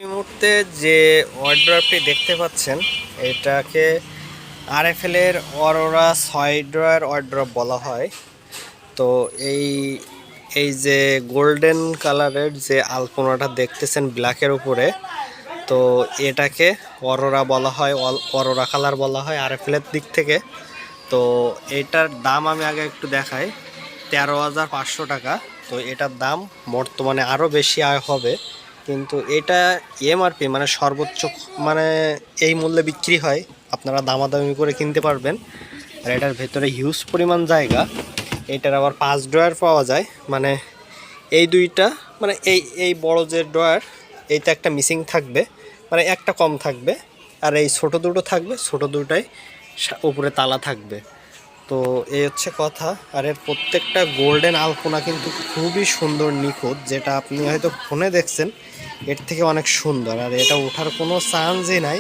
এই মুহূর্তে যে ওয়ার্ড্রপটি দেখতে পাচ্ছেন এটাকে আরএফএল এর অরোরা 6 ড্রয়ার ওয়ার্ড্রপ বলা হয়। তো এই এই যে গোল্ডেন কালারের যে আলপনাটা দেখতেছেন ব্ল্যাকের উপরে, তো এটাকে অরোরা বলা হয়, অরোরা কালার বলা হয় আরএফএল এর দিক থেকে। তো এটার দাম আমি আগে একটু দেখাই, 13,500 টাকা। তো এটার দাম বর্তমানে আরও বেশি আয় হবে, কিন্তু এটা এমআরপি মানে সর্বোচ্চ মানে এই মূল্যে বিক্রি হয়, আপনারা দামাদামি করে কিনতে পারবেন। আর এটার ভেতরে হিউজ পরিমাণ জায়গা। এটার আবার 5 ড্রয়ার পাওয়া যায়, মানে এই দুইটা মানে এই বড় যে ড্রয়ার এইটা একটা মিসিং থাকবে, মানে একটা কম থাকবে, আর এই ছোট দুটো থাকবে, ছোট দুটাই উপরে তালা থাকবে। তো এই হচ্ছে কথা। আর এর প্রত্যেকটা গোল্ডেন আলপনা কিন্তু খুবই সুন্দর নিখুঁত, যেটা আপনি হয়তো ফোনে দেখছেন এর থেকে অনেক সুন্দর। আর এটা ওঠার কোনো চান্সই নাই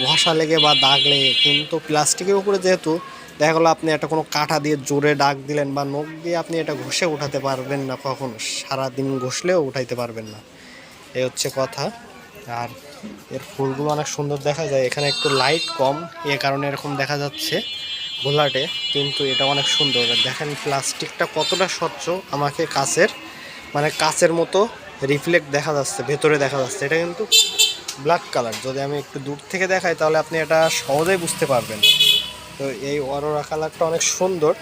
ঘষা লেগে বা দাগ লেগে, কিন্তু প্লাস্টিকের উপরে যেহেতু দেখা গেলো আপনি একটা কোনো কাঁটা দিয়ে জোরে দাগ দিলেন বা নখ দিয়ে আপনি এটা ঘষে উঠাতে পারবেন না, কখনো সারাদিন ঘষলেও উঠাইতে পারবেন না। এই হচ্ছে কথা। আর এর ফুলগুলো অনেক সুন্দর দেখা যায়, এখানে একটু লাইট কম এ কারণে এরকম দেখা যাচ্ছে গোলাটে, কিন্তু এটা অনেক সুন্দর। দেখেন প্লাস্টিকটা কতটা স্বচ্ছ, আমাকে কাচের মতো রিফ্লেক্ট দেখা যাচ্ছে, ভেতরে দেখা যাচ্ছে। এটা কিন্তু ব্ল্যাক কালার, যদি আমি একটু দূর থেকে দেখাই তাহলে আপনি এটা সহজেই বুঝতে পারবেন। তো এই অরোরা কালারটা অনেক সুন্দর।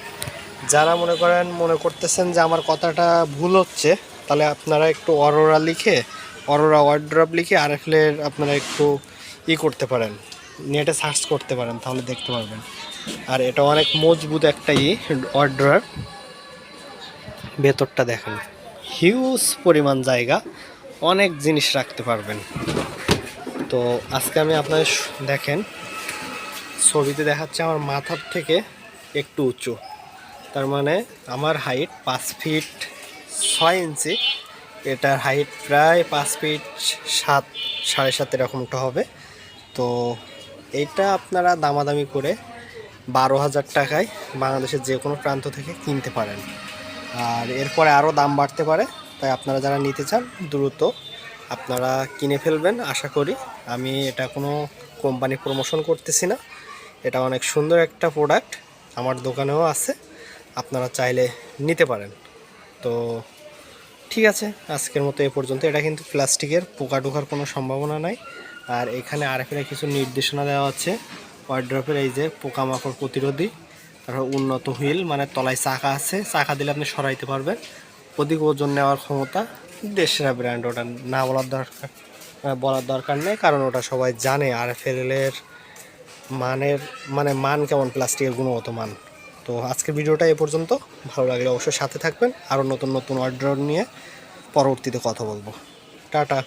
যারা মনে করতেছেন যে আমার কথাটা ভুল হচ্ছে, তাহলে আপনারা একটু অরোরা লিখে, অরোরা ওয়ার্ড্রপ লিখে আরএফএল এর আপনারা একটু করতে পারেন, নেটে সার্চ করতে পারেন, তাহলে দেখতে পারবেন। আর এটা অনেক মজবুত একটা ওয়ার্ড্রপ। ভেতরটা দেখেন, হিউজ পরিমাণ জায়গা, অনেক জিনিস রাখতে পারবেন। তো আজকে আমি আপনাদের দেখেন ছবিতে দেখাচ্ছে আমার মাথার থেকে একটু উঁচু, তার মানে আমার হাইট 5 ফিট 6 ইঞ্চি। এটার হাইট প্রায় 5 ফিট 7, 7.5 এরকমটা হবে। তো এইটা আপনারা দামাদামি করে 12,000 টাকায় বাংলাদেশের যে কোনো প্রান্ত থেকে কিনতে পারেন। আর এরপরে আরও দাম বাড়তে পারে, তাই আপনারা যারা নিতে চান দ্রুত আপনারা কিনে ফেলবেন আশা করি। আমি এটা কোনো কোম্পানি প্রমোশন করতেছি না, এটা অনেক সুন্দর একটা প্রোডাক্ট, আমার দোকানেও আছে, আপনারা চাইলে নিতে পারেন। তো ঠিক আছে, আজকের মতো এ পর্যন্ত। এটা কিন্তু প্লাস্টিকের, পোকা ঢোকার কোনো সম্ভাবনা নাই। আর এখানে আরএফএল কিছু নির্দেশনা দেওয়া আছে ওয়ার্ড্রপের, এই যে পোকামাকড় প্রতিরোধী, তারপর উন্নত হুইল, মানে তলায় চাকা আছে, চাকা দিলে আপনি সরাইতে পারবেন, অধিক ওজন নেওয়ার ক্ষমতা, দেশের ব্র্যান্ড, ওটা না বলার দরকার নেই, কারণ ওটা সবাই জানে আরএফএল এর মান কেমন, প্লাস্টিকের গুণগত মান। তো আজকের ভিডিওটা এ পর্যন্ত। ভালো লাগলে অবশ্যই সাথে থাকবেন, আরও নতুন নতুন অর্ডার নিয়ে পরবর্তীতে কথা বলবো। টাটা।